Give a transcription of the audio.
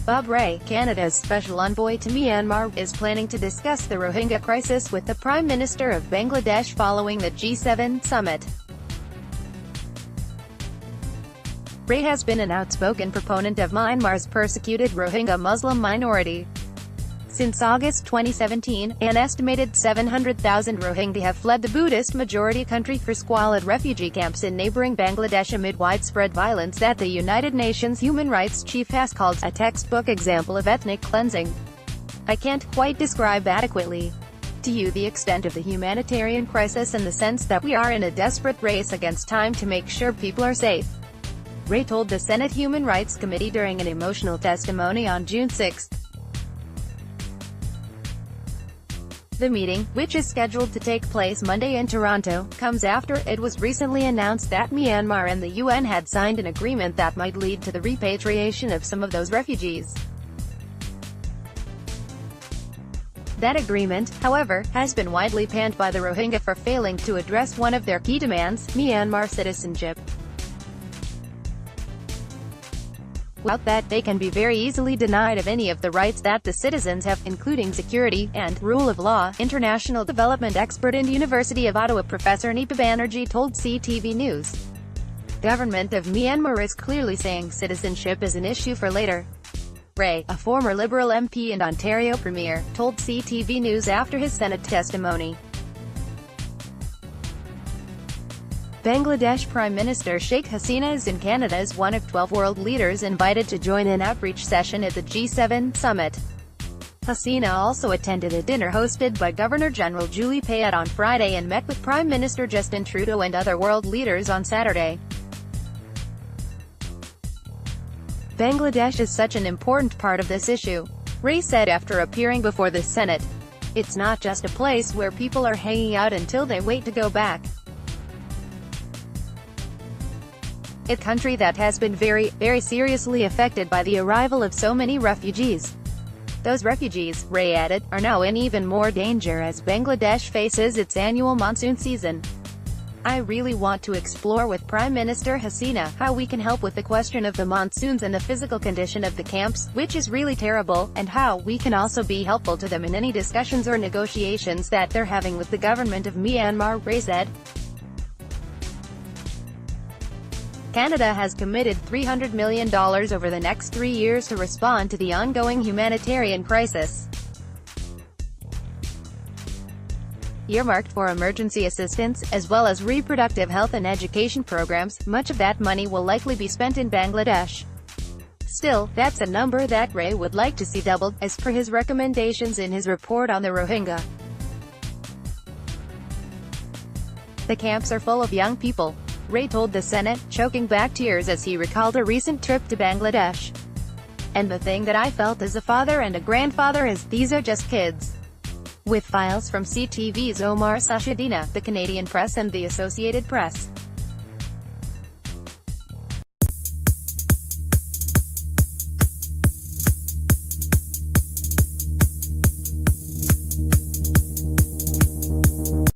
Bob Rae, Canada's special envoy to Myanmar, is planning to discuss the Rohingya crisis with the Prime Minister of Bangladesh following the G7 summit. Rae has been an outspoken proponent of Myanmar's persecuted Rohingya Muslim minority. Since August 2017, an estimated 700,000 Rohingya have fled the Buddhist-majority country for squalid refugee camps in neighbouring Bangladesh amid widespread violence that the United Nations human rights chief has called a textbook example of ethnic cleansing. "I can't quite describe adequately to you the extent of the humanitarian crisis and the sense that we are in a desperate race against time to make sure people are safe," Rae told the Senate Human Rights Committee during an emotional testimony on June 6. The meeting, which is scheduled to take place Monday in Toronto, comes after it was recently announced that Myanmar and the UN had signed an agreement that might lead to the repatriation of some of those refugees. That agreement, however, has been widely panned by the Rohingya for failing to address one of their key demands, Myanmar citizenship. Without that, they can be very easily denied of any of the rights that the citizens have, including security and rule of law, international development expert and University of Ottawa Professor Nipa Banerjee told CTV News. Government of Myanmar is clearly saying citizenship is an issue for later. Rae, a former Liberal MP and Ontario Premier, told CTV News after his Senate testimony. Bangladesh Prime Minister Sheikh Hasina is in Canada as one of 12 world leaders invited to join an outreach session at the G7 summit. Hasina also attended a dinner hosted by Governor-General Julie Payette on Friday and met with Prime Minister Justin Trudeau and other world leaders on Saturday. "Bangladesh is such an important part of this issue," Rae said after appearing before the Senate. "It's not just a place where people are hanging out until they wait to go back. It's a country that has been very, very seriously affected by the arrival of so many refugees. Those refugees," Rae added, "are now in even more danger as Bangladesh faces its annual monsoon season. I really want to explore with Prime Minister Hasina how we can help with the question of the monsoons and the physical condition of the camps, which is really terrible, and how we can also be helpful to them in any discussions or negotiations that they're having with the government of Myanmar," Rae said. Canada has committed $300 million over the next 3 years to respond to the ongoing humanitarian crisis, earmarked for emergency assistance, as well as reproductive health and education programs. Much of that money will likely be spent in Bangladesh. Still, that's a number that Rae would like to see doubled, as per his recommendations in his report on the Rohingya. "The camps are full of young people," Rae told the Senate, choking back tears as he recalled a recent trip to Bangladesh. "And the thing that I felt as a father and a grandfather is, these are just kids." With files from CTV's Omar Sashadina, the Canadian Press and the Associated Press.